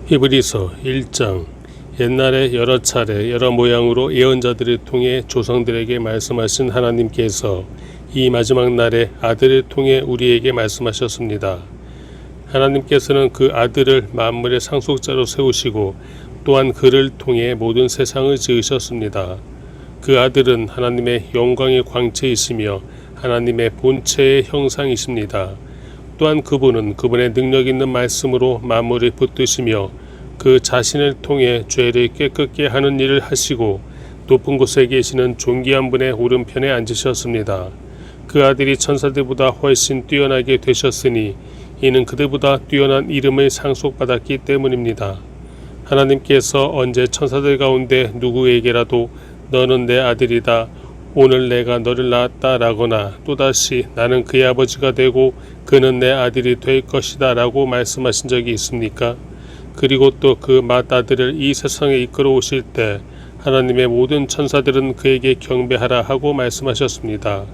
히브리서 1장. 옛날에 여러 차례 여러 모양으로 예언자들을 통해 조상들에게 말씀하신 하나님께서 이 마지막 날에 아들을 통해 우리에게 말씀하셨습니다. 하나님께서는 그 아들을 만물의 상속자로 세우시고 또한 그를 통해 모든 세상을 지으셨습니다. 그 아들은 하나님의 영광의 광채이시며 하나님의 본체의 형상이십니다. 또한 그분은 그분의 능력 있는 말씀으로 만물을 붙드시며 그 자신을 통해 죄를 깨끗게 하는 일을 하시고 높은 곳에 계시는 존귀한 분의 오른편에 앉으셨습니다. 그 아들이 천사들보다 훨씬 뛰어나게 되셨으니 이는 그들보다 뛰어난 이름을 상속받았기 때문입니다. 하나님께서 언제 천사들 가운데 누구에게라도 너는 내 아들이다, 오늘 내가 너를 낳았다 라거나 또다시 나는 그의 아버지가 되고 그는 내 아들이 될 것이다 라고 말씀하신 적이 있습니까? 그리고 또 그 맏아들을 이 세상에 이끌어 오실 때 하나님의 모든 천사들은 그에게 경배하라 하고 말씀하셨습니다.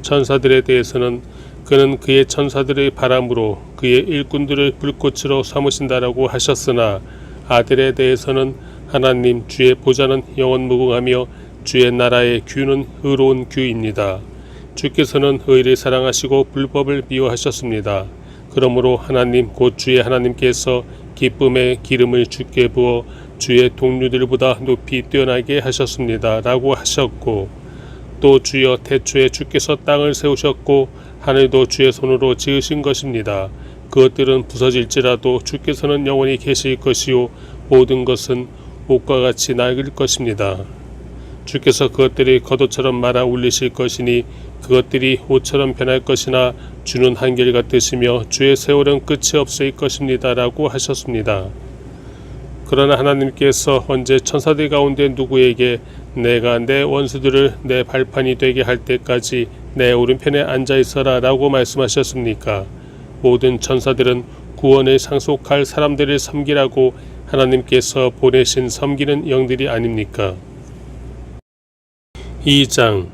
천사들에 대해서는 그는 그의 천사들의 바람으로 그의 일꾼들을 불꽃으로 삼으신다라고 하셨으나 아들에 대해서는 하나님 주의 보좌는 영원무궁하며 주의 나라의 규는 의로운 규입니다. 주께서는 의를 사랑하시고 불법을 미워하셨습니다. 그러므로 하나님 곧 주의 하나님께서 기쁨의 기름을 주께 부어 주의 동료들보다 높이 뛰어나게 하셨습니다 라고 하셨고, 또 주여 태초에 주께서 땅을 세우셨고 하늘도 주의 손으로 지으신 것입니다. 그것들은 부서질지라도 주께서는 영원히 계실 것이요 모든 것은 옷과 같이 낡을 것입니다. 주께서 그것들이 겉옷처럼 말아 울리실 것이니 그것들이 옷처럼 변할 것이나 주는 한결같으시며 주의 세월은 끝이 없을 것입니다 라고 하셨습니다. 그러나 하나님께서 언제 천사들 가운데 누구에게 내가 내 원수들을 내 발판이 되게 할 때까지 내 오른편에 앉아 있어라 라고 말씀하셨습니까? 모든 천사들은 구원을 상속할 사람들을 섬기라고 하나님께서 보내신 섬기는 영들이 아닙니까? 2장.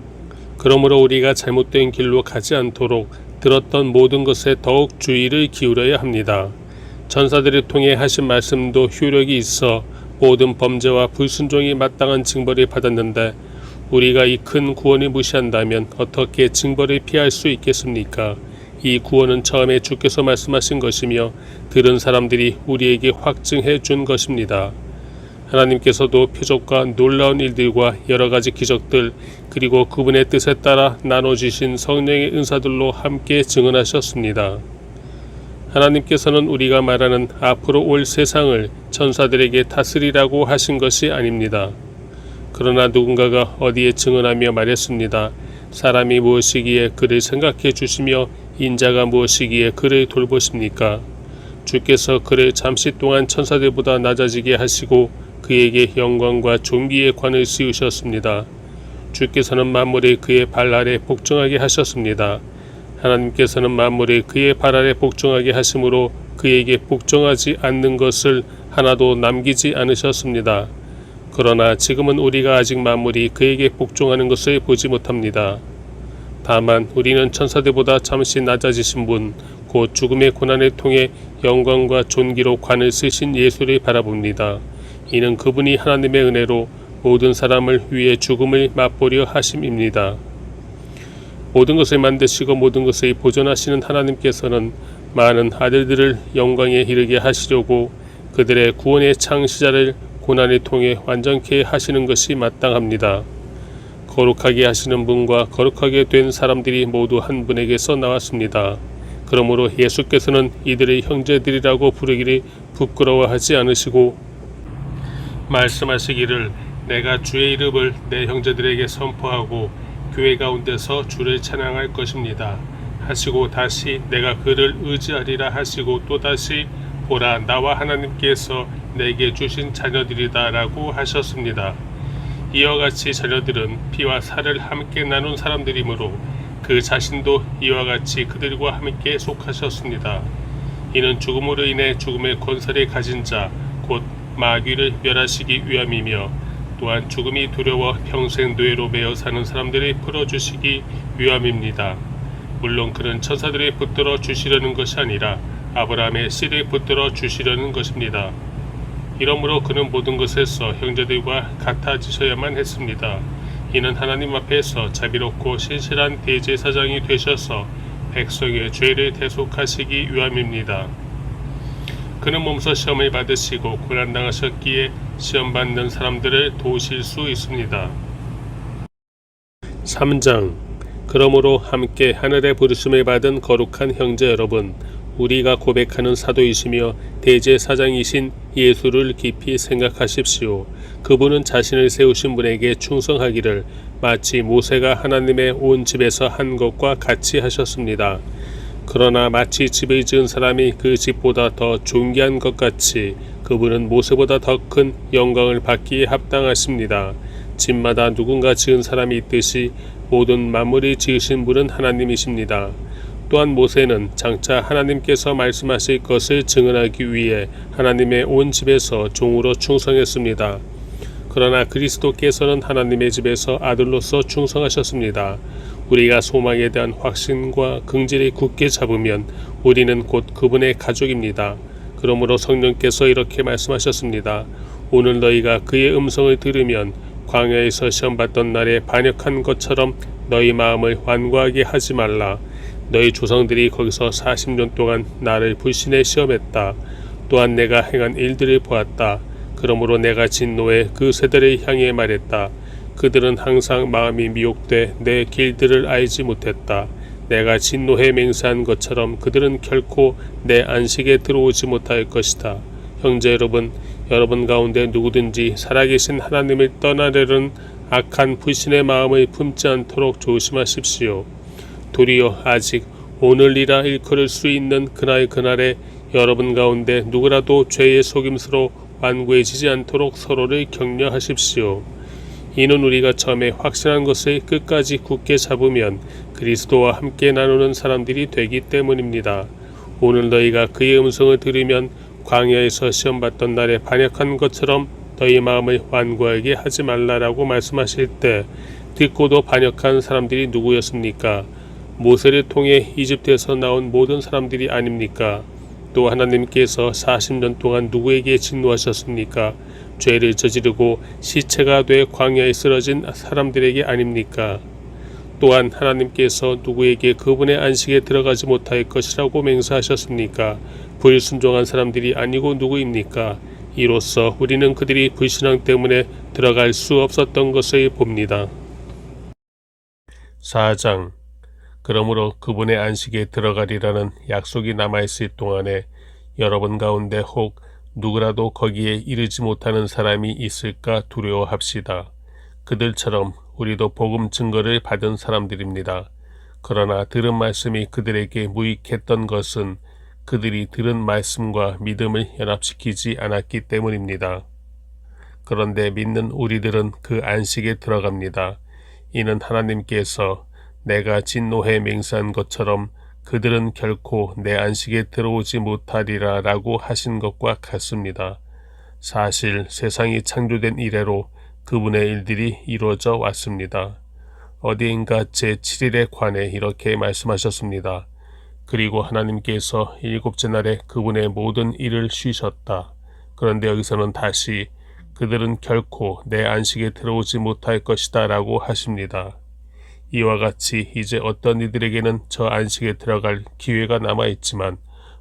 그러므로 우리가 잘못된 길로 가지 않도록 들었던 모든 것에 더욱 주의를 기울여야 합니다. 천사들을 통해 하신 말씀도 효력이 있어 모든 범죄와 불순종이 마땅한 징벌을 받았는데 우리가 이 큰 구원을 무시한다면 어떻게 징벌을 피할 수 있겠습니까? 이 구원은 처음에 주께서 말씀하신 것이며 들은 사람들이 우리에게 확증해 준 것입니다. 하나님께서도 표적과 놀라운 일들과 여러가지 기적들 그리고 그분의 뜻에 따라 나눠주신 성령의 은사들로 함께 증언하셨습니다. 하나님께서는 우리가 말하는 앞으로 올 세상을 천사들에게 다스리라고 하신 것이 아닙니다. 그러나 누군가가 어디에 증언하며 말했습니다. 사람이 무엇이기에 그를 생각해 주시며 인자가 무엇이기에 그를 돌보십니까? 주께서 그를 잠시 동안 천사들보다 낮아지게 하시고 그에게 영광과 존귀의 관을 씌우셨습니다. 주께서는 만물을 그의 발 아래 복종하게 하셨습니다. 하나님께서는 만물을 그의 발 아래 복종하게 하심으로 그에게 복종하지 않는 것을 하나도 남기지 않으셨습니다. 그러나 지금은 우리가 아직 만물이 그에게 복종하는 것을 보지 못합니다. 다만 우리는 천사들보다 잠시 낮아지신 분, 곧 죽음의 고난을 통해 영광과 존귀로 관을 쓰신 예수를 바라봅니다. 이는 그분이 하나님의 은혜로 모든 사람을 위해 죽음을 맛보려 하심입니다. 모든 것을 만드시고 모든 것을 보존하시는 하나님께서는 많은 아들들을 영광에 이르게 하시려고 그들의 구원의 창시자를 고난을 통해 완전케 하시는 것이 마땅합니다. 거룩하게 하시는 분과 거룩하게 된 사람들이 모두 한 분에게서 나왔습니다. 그러므로 예수께서는 이들의 형제들이라고 부르기를 부끄러워하지 않으시고 말씀하시기를 내가 주의 이름을 내 형제들에게 선포하고 교회 가운데서 주를 찬양할 것입니다 하시고 다시 내가 그를 의지하리라 하시고 또다시 보라 나와 하나님께서 내게 주신 자녀들이다 라고 하셨습니다. 이와 같이 자녀들은 피와 살을 함께 나눈 사람들이므로 그 자신도 이와 같이 그들과 함께 속하셨습니다. 이는 죽음으로 인해 죽음의 권세를 가진 자 곧 마귀를 멸하시기 위함이며 또한 죽음이 두려워 평생 노예로 매여 사는 사람들을 풀어주시기 위함입니다. 물론 그는 천사들을 붙들어 주시려는 것이 아니라 아브라함의 씨를 붙들어 주시려는 것입니다. 이러므로 그는 모든 것에서 형제들과 같아지셔야만 했습니다. 이는 하나님 앞에서 자비롭고 신실한 대제사장이 되셔서 백성의 죄를 대속하시기 위함입니다. 그는 몸소 시험을 받으시고 고난당하셨기에 시험받는 사람들을 도우실 수 있습니다. 3장. 그러므로 함께 하늘의 부르심을 받은 거룩한 형제 여러분, 우리가 고백하는 사도이시며 대제사장이신 예수를 깊이 생각하십시오. 그분은 자신을 세우신 분에게 충성하기를 마치 모세가 하나님의 온 집에서 한 것과 같이 하셨습니다. 그러나 마치 집을 지은 사람이 그 집보다 더 존귀한 것 같이 그분은 모세보다 더 큰 영광을 받기에 합당하십니다. 집마다 누군가 지은 사람이 있듯이 모든 만물이 지으신 분은 하나님이십니다. 또한 모세는 장차 하나님께서 말씀하실 것을 증언하기 위해 하나님의 온 집에서 종으로 충성했습니다. 그러나 그리스도께서는 하나님의 집에서 아들로서 충성하셨습니다. 우리가 소망에 대한 확신과 긍지를 굳게 잡으면 우리는 곧 그분의 가족입니다. 그러므로 성령께서 이렇게 말씀하셨습니다. 오늘 너희가 그의 음성을 들으면 광야에서 시험받던 날에 반역한 것처럼 너희 마음을 완고하게 하지 말라. 너희 조상들이 거기서 40년 동안 나를 불신에 시험했다. 또한 내가 행한 일들을 보았다. 그러므로 내가 진노해 그 세대를 향해 말했다. 그들은 항상 마음이 미혹돼 내 길들을 알지 못했다. 내가 진노해 맹세한 것처럼 그들은 결코 내 안식에 들어오지 못할 것이다. 형제 여러분, 여러분 가운데 누구든지 살아계신 하나님을 떠나려는 악한 불신의 마음을 품지 않도록 조심하십시오. 도리어 아직 오늘이라 일컬을 수 있는 그날에 여러분 가운데 누구라도 죄의 속임수로 완고해지지 않도록 서로를 격려하십시오. 이는 우리가 처음에 확신한 것을 끝까지 굳게 잡으면 그리스도와 함께 나누는 사람들이 되기 때문입니다. 오늘 너희가 그의 음성을 들으면 광야에서 시험받던 날에 반역한 것처럼 너희 마음을 완고하게 하지 말라라고 말씀하실 때 듣고도 반역한 사람들이 누구였습니까? 모세를 통해 이집트에서 나온 모든 사람들이 아닙니까? 또 하나님께서 40년 동안 누구에게 진노하셨습니까? 죄를 저지르고 시체가 돼 광야에 쓰러진 사람들에게 아닙니까? 또한 하나님께서 누구에게 그분의 안식에 들어가지 못할 것이라고 맹세하셨습니까? 불순종한 사람들이 아니고 누구입니까? 이로써 우리는 그들이 불신앙 때문에 들어갈 수 없었던 것을 봅니다. 4장. 그러므로 그분의 안식에 들어가리라는 약속이 남아있을 동안에 여러분 가운데 혹 누구라도 거기에 이르지 못하는 사람이 있을까 두려워합시다. 그들처럼 우리도 복음 증거를 받은 사람들입니다. 그러나 들은 말씀이 그들에게 무익했던 것은 그들이 들은 말씀과 믿음을 연합시키지 않았기 때문입니다. 그런데 믿는 우리들은 그 안식에 들어갑니다. 이는 하나님께서 내가 진노해 맹세한 것처럼 그들은 결코 내 안식에 들어오지 못하리라 라고 하신 것과 같습니다. 사실 세상이 창조된 이래로 그분의 일들이 이루어져 왔습니다. 어디인가 제7일에 관해 이렇게 말씀하셨습니다. 그리고 하나님께서 일곱째 날에 그분의 모든 일을 쉬셨다. 그런데 여기서는 다시 그들은 결코 내 안식에 들어오지 못할 것이다 라고 하십니다. 이와 같이 이제 어떤 이들에게는 저 안식에 들어갈 기회가 남아있지만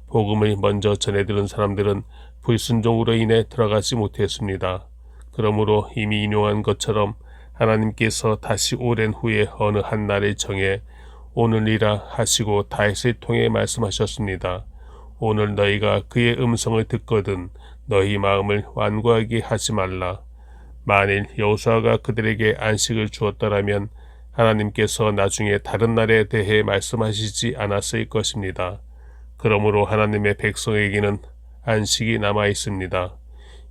복음을 먼저 전해들은 사람들은 불순종으로 인해 들어가지 못했습니다. 그러므로 이미 인용한 것처럼 하나님께서 다시 오랜 후에 어느 한 날을 정해 오늘이라 하시고 다윗을 통해 말씀하셨습니다. 오늘 너희가 그의 음성을 듣거든 너희 마음을 완고하게 하지 말라. 만일 여호수아가 그들에게 안식을 주었더라면 하나님께서 나중에 다른 날에 대해 말씀하시지 않았을 것입니다. 그러므로 하나님의 백성에게는 안식이 남아 있습니다.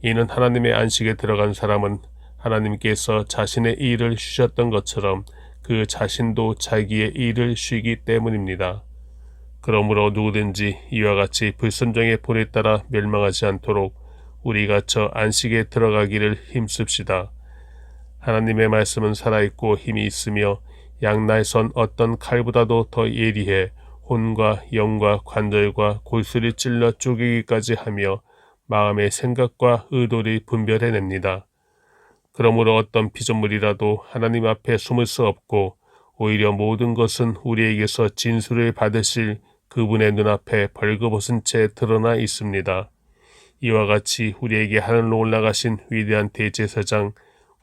이는 하나님의 안식에 들어간 사람은 하나님께서 자신의 일을 쉬셨던 것처럼 그 자신도 자기의 일을 쉬기 때문입니다. 그러므로 누구든지 이와 같이 불순종의 본에 따라 멸망하지 않도록 우리가 저 안식에 들어가기를 힘씁시다. 하나님의 말씀은 살아있고 힘이 있으며 양날선 어떤 칼보다도 더 예리해 혼과 영과 관절과 골수를 찔러 쪼개기까지 하며 마음의 생각과 의도를 분별해냅니다. 그러므로 어떤 피조물이라도 하나님 앞에 숨을 수 없고 오히려 모든 것은 우리에게서 진술을 받으실 그분의 눈앞에 벌거벗은 채 드러나 있습니다. 이와 같이 우리에게 하늘로 올라가신 위대한 대제사장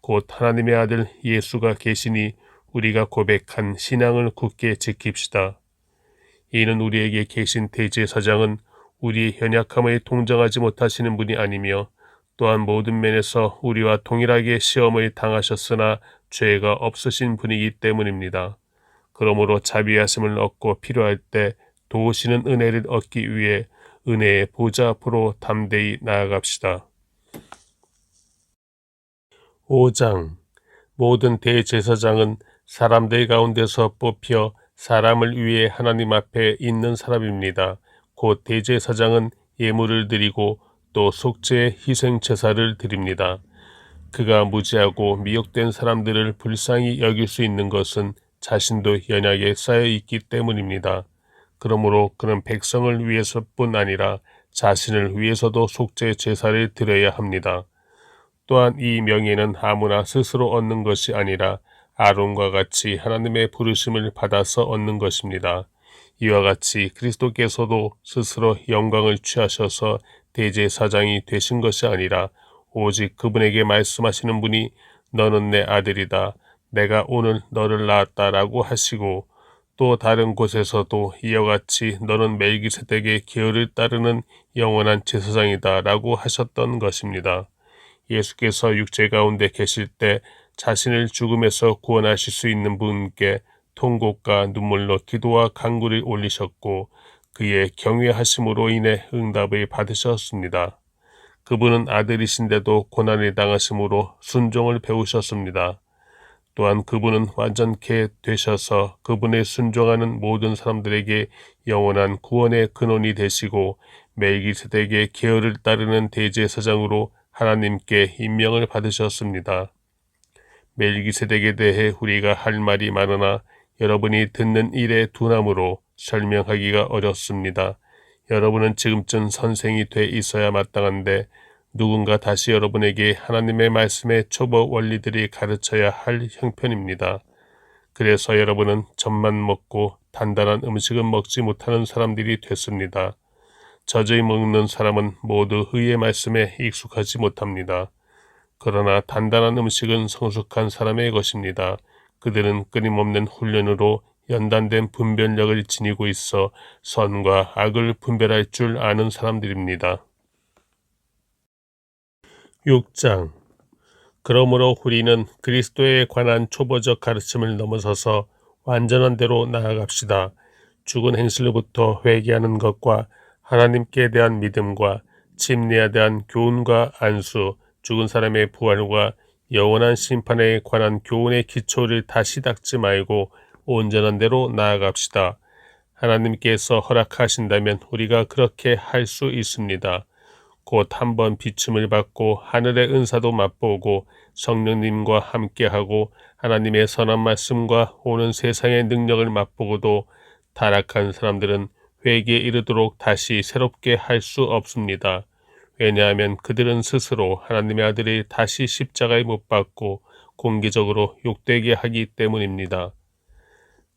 곧 하나님의 아들 예수가 계시니 우리가 고백한 신앙을 굳게 지킵시다. 이는 우리에게 계신 대제사장은 우리의 연약함을 동정하지 못하시는 분이 아니며 또한 모든 면에서 우리와 동일하게 시험을 당하셨으나 죄가 없으신 분이기 때문입니다. 그러므로 자비하심을 얻고 필요할 때 도우시는 은혜를 얻기 위해 은혜의 보좌 앞으로 담대히 나아갑시다. 5장 모든 대제사장은 사람들 가운데서 뽑혀 사람을 위해 하나님 앞에 있는 사람입니다. 곧 대제사장은 예물을 드리고 또 속죄의 희생 제사를 드립니다. 그가 무지하고 미혹된 사람들을 불쌍히 여길 수 있는 것은 자신도 연약에 쌓여 있기 때문입니다. 그러므로 그는 백성을 위해서뿐 아니라 자신을 위해서도 속죄 제사를 드려야 합니다. 또한 이 명예는 아무나 스스로 얻는 것이 아니라 아론과 같이 하나님의 부르심을 받아서 얻는 것입니다. 이와 같이 그리스도께서도 스스로 영광을 취하셔서 대제사장이 되신 것이 아니라 오직 그분에게 말씀하시는 분이 너는 내 아들이다. 내가 오늘 너를 낳았다라고 하시고 또 다른 곳에서도 이와 같이 너는 멜기세덱의 계율을 따르는 영원한 제사장이다 라고 하셨던 것입니다. 예수께서 육체 가운데 계실 때 자신을 죽음에서 구원하실 수 있는 분께 통곡과 눈물로 기도와 간구를 올리셨고 그의 경외하심으로 인해 응답을 받으셨습니다. 그분은 아들이신데도 고난을 당하심으로 순종을 배우셨습니다. 또한 그분은 완전케 되셔서 그분의 순종하는 모든 사람들에게 영원한 구원의 근원이 되시고 멜기세덱의 계율을 따르는 대제사장으로 하나님께 임명을 받으셨습니다. 멜기세덱에 대해 우리가 할 말이 많으나 여러분이 듣는 일에 둔함으로 설명하기가 어렵습니다. 여러분은 지금쯤 선생이 돼 있어야 마땅한데 누군가 다시 여러분에게 하나님의 말씀의 초보 원리들이 가르쳐야 할 형편입니다. 그래서 여러분은 젖만 먹고 단단한 음식은 먹지 못하는 사람들이 됐습니다. 젖을 먹는 사람은 모두 의의 말씀에 익숙하지 못합니다. 그러나 단단한 음식은 성숙한 사람의 것입니다. 그들은 끊임없는 훈련으로 연단된 분별력을 지니고 있어 선과 악을 분별할 줄 아는 사람들입니다. 6장 그러므로 우리는 그리스도에 관한 초보적 가르침을 넘어서서 완전한 대로 나아갑시다. 죽은 행실로부터 회개하는 것과 하나님께 대한 믿음과 침례에 대한 교훈과 안수, 죽은 사람의 부활과 영원한 심판에 관한 교훈의 기초를 다시 닦지 말고 온전한 대로 나아갑시다. 하나님께서 허락하신다면 우리가 그렇게 할 수 있습니다. 곧 한번 비춤을 받고 하늘의 은사도 맛보고 성령님과 함께하고 하나님의 선한 말씀과 오는 세상의 능력을 맛보고도 타락한 사람들은 회개에 이르도록 다시 새롭게 할 수 없습니다. 왜냐하면 그들은 스스로 하나님의 아들이 다시 십자가에 못 박고 공개적으로 욕되게 하기 때문입니다.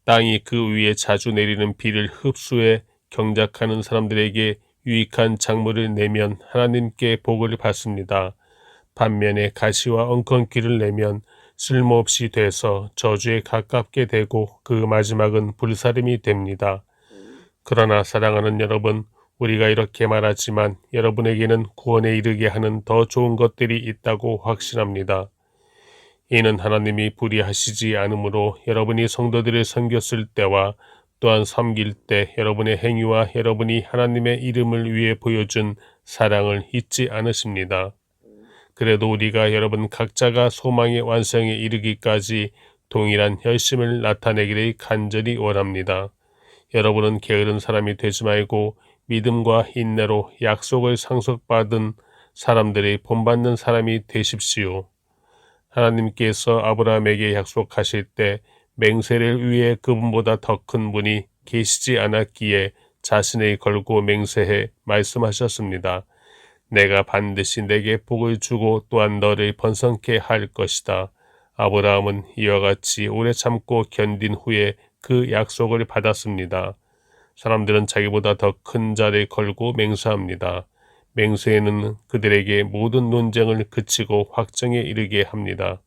땅이 그 위에 자주 내리는 비를 흡수해 경작하는 사람들에게 유익한 작물을 내면 하나님께 복을 받습니다. 반면에 가시와 엉겅퀴를 내면 쓸모없이 돼서 저주에 가깝게 되고 그 마지막은 불사름이 됩니다. 그러나 사랑하는 여러분, 우리가 이렇게 말하지만 여러분에게는 구원에 이르게 하는 더 좋은 것들이 있다고 확신합니다. 이는 하나님이 불의하시지 않으므로 여러분이 성도들을 섬겼을 때와 또한 섬길 때 여러분의 행위와 여러분이 하나님의 이름을 위해 보여준 사랑을 잊지 않으십니다. 그래도 우리가 여러분 각자가 소망의 완성에 이르기까지 동일한 열심을 나타내기를 간절히 원합니다. 여러분은 게으른 사람이 되지 말고 믿음과 인내로 약속을 상속받은 사람들이 본받는 사람이 되십시오. 하나님께서 아브라함에게 약속하실 때 맹세를 위해 그분보다 더 큰 분이 계시지 않았기에 자신을 걸고 맹세해 말씀하셨습니다. 내가 반드시 내게 복을 주고 또한 너를 번성케 할 것이다. 아브라함은 이와 같이 오래 참고 견딘 후에 그 약속을 받았습니다. 사람들은 자기보다 더 큰 자를 걸고 맹세합니다. 맹세에는 그들에게 모든 논쟁을 그치고 확정에 이르게 합니다.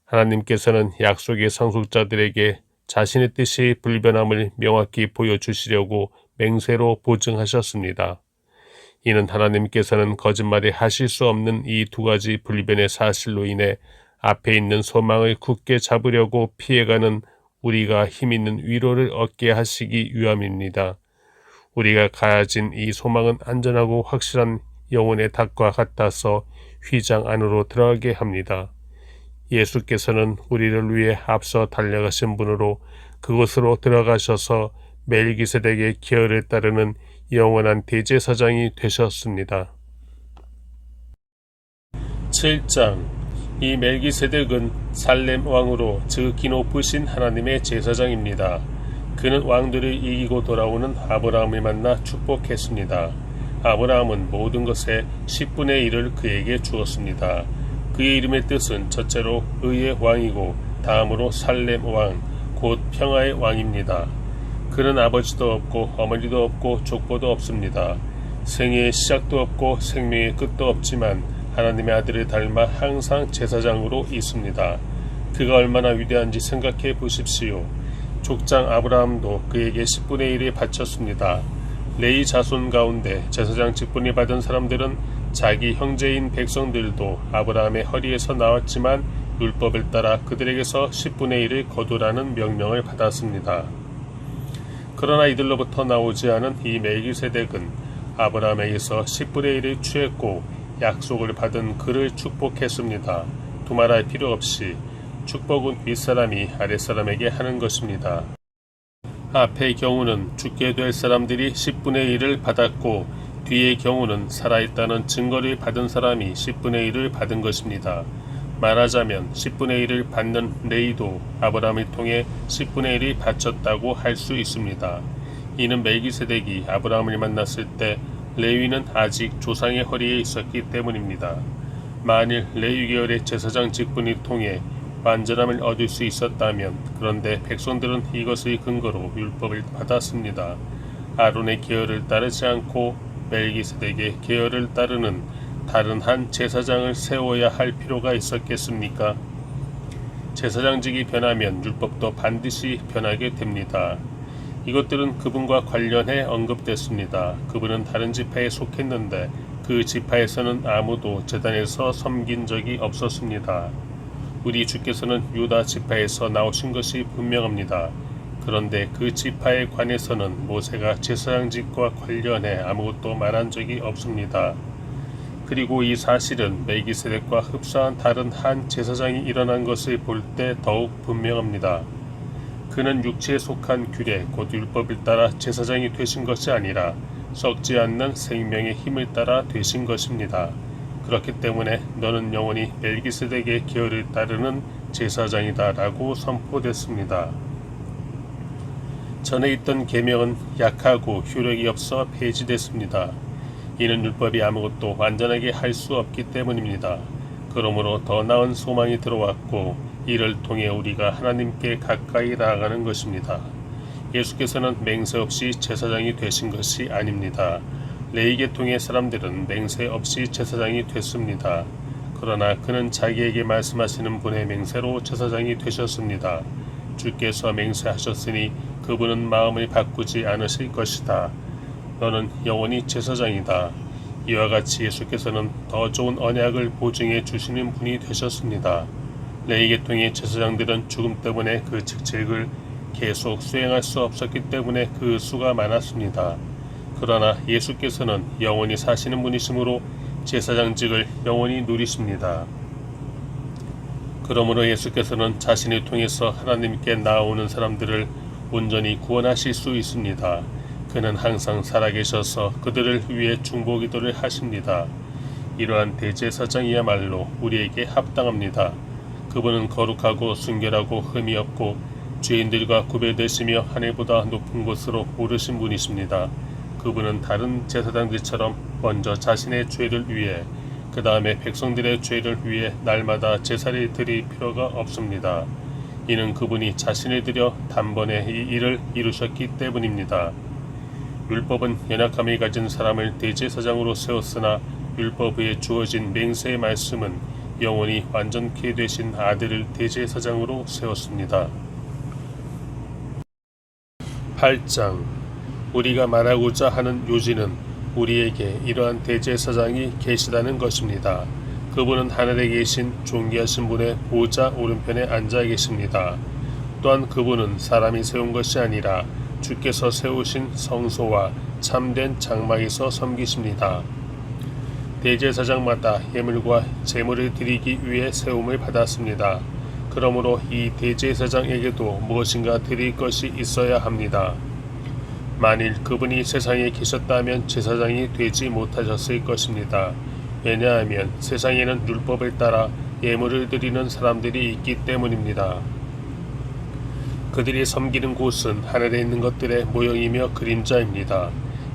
하나님께서는 약속의 상속자들에게 자신의 뜻이 불변함을 명확히 보여주시려고 맹세로 보증하셨습니다. 이는 하나님께서는 거짓말이 하실 수 없는 이 두 가지 불변의 사실로 인해 앞에 있는 소망을 굳게 잡으려고 피해가는 우리가 힘있는 위로를 얻게 하시기 위함입니다. 우리가 가진 이 소망은 안전하고 확실한 영혼의 닭과 같아서 휘장 안으로 들어가게 합니다. 예수께서는 우리를 위해 앞서 달려가신 분으로 그곳으로 들어가셔서 멜기세덱의 계열을 따르는 영원한 대제사장이 되셨습니다. 7장. 이 멜기세덱은 살렘 왕으로 즉기 높으신 하나님의 제사장입니다. 그는 왕들을 이기고 돌아오는 아브라함을 만나 축복했습니다. 아브라함은 모든 것의 10분의 1을 그에게 주었습니다. 그의 이름의 뜻은 첫째로 의의 왕이고 다음으로 살렘 왕, 곧 평화의 왕입니다. 그는 아버지도 없고 어머니도 없고 족보도 없습니다. 생애의 시작도 없고 생명의 끝도 없지만 하나님의 아들을 닮아 항상 제사장으로 있습니다. 그가 얼마나 위대한지 생각해 보십시오. 족장 아브라함도 그에게 10분의 1을 바쳤습니다. 레위 자손 가운데 제사장 직분을 받은 사람들은 자기 형제인 백성들도 아브라함의 허리에서 나왔지만 율법을 따라 그들에게서 10분의 1을 거두라는 명령을 받았습니다. 그러나 이들로부터 나오지 않은 이 멜기세덱은 아브라함에게서 10분의 1을 취했고 약속을 받은 그를 축복했습니다. 두말할 필요 없이 축복은 윗사람이 아랫사람에게 하는 것입니다. 앞의 경우는 죽게 될 사람들이 10분의 1을 받았고 뒤의 경우는 살아있다는 증거를 받은 사람이 10분의 1을 받은 것입니다. 말하자면 10분의 1을 받는 레위도 아브라함을 통해 10분의 1을 바쳤다고 할 수 있습니다. 이는 멜기세덱이 아브라함을 만났을 때 레위는 아직 조상의 허리에 있었기 때문입니다. 만일 레위 계열의 제사장 직분을 통해 완전함을 얻을 수 있었다면, 그런데 백성들은 이것의 근거로 율법을 받았습니다. 아론의 계열을 따르지 않고 멜기세덱의 계열을 따르는 다른 한 제사장을 세워야 할 필요가 있었겠습니까? 제사장직이 변하면 율법도 반드시 변하게 됩니다. 이것들은 그분과 관련해 언급됐습니다. 그분은 다른 지파에 속했는데 그 지파에서는 아무도 제단에서 섬긴 적이 없었습니다. 우리 주께서는 유다 지파에서 나오신 것이 분명합니다. 그런데 그 지파에 관해서는 모세가 제사장직과 관련해 아무것도 말한 적이 없습니다. 그리고 이 사실은 멜기세덱과 흡사한 다른 한 제사장이 일어난 것을 볼 때 더욱 분명합니다. 그는 육체에 속한 규례, 곧 율법을 따라 제사장이 되신 것이 아니라 썩지 않는 생명의 힘을 따라 되신 것입니다. 그렇기 때문에 너는 영원히 멜기세덱의 계열을 따르는 제사장이다 라고 선포됐습니다. 전에 있던 계명은 약하고 효력이 없어 폐지됐습니다. 이는 율법이 아무것도 완전하게 할 수 없기 때문입니다. 그러므로 더 나은 소망이 들어왔고 이를 통해 우리가 하나님께 가까이 나아가는 것입니다. 예수께서는 맹세 없이 제사장이 되신 것이 아닙니다. 레위 계통의 사람들은 맹세 없이 제사장이 됐습니다. 그러나 그는 자기에게 말씀하시는 분의 맹세로 제사장이 되셨습니다. 주께서 맹세하셨으니 그분은 마음을 바꾸지 않으실 것이다. 너는 영원히 제사장이다. 이와 같이 예수께서는 더 좋은 언약을 보증해 주시는 분이 되셨습니다. 레위 계통의 제사장들은 죽음 때문에 그 직책을 계속 수행할 수 없었기 때문에 그 수가 많았습니다. 그러나 예수께서는 영원히 사시는 분이시므로 제사장직을 영원히 누리십니다. 그러므로 예수께서는 자신을 통해서 하나님께 나아오는 사람들을 온전히 구원하실 수 있습니다. 그는 항상 살아계셔서 그들을 위해 중보기도를 하십니다. 이러한 대제사장이야말로 우리에게 합당합니다. 그분은 거룩하고 순결하고 흠이 없고 죄인들과 구별되시며 하늘보다 높은 곳으로 오르신 분이십니다. 그분은 다른 제사장들처럼 먼저 자신의 죄를 위해 그 다음에 백성들의 죄를 위해 날마다 제사를 드릴 필요가 없습니다. 이는 그분이 자신을 들여 단번에 이 일을 이루셨기 때문입니다. 율법은 연약함을 가진 사람을 대제사장으로 세웠으나 율법에 주어진 맹세의 말씀은 영원히 완전케 되신 아들을 대제사장으로 세웠습니다. 8장 우리가 말하고자 하는 요지는 우리에게 이러한 대제사장이 계시다는 것입니다. 그분은 하늘에 계신 존귀하신 분의 보좌 오른편에 앉아 계십니다. 또한 그분은 사람이 세운 것이 아니라 주께서 세우신 성소와 참된 장막에서 섬기십니다. 대제사장마다 예물과 제물을 드리기 위해 세움을 받았습니다. 그러므로 이 대제사장에게도 무엇인가 드릴 것이 있어야 합니다. 만일 그분이 세상에 계셨다면 제사장이 되지 못하셨을 것입니다. 왜냐하면 세상에는 율법을 따라 예물을 드리는 사람들이 있기 때문입니다. 그들이 섬기는 곳은 하늘에 있는 것들의 모형이며 그림자입니다.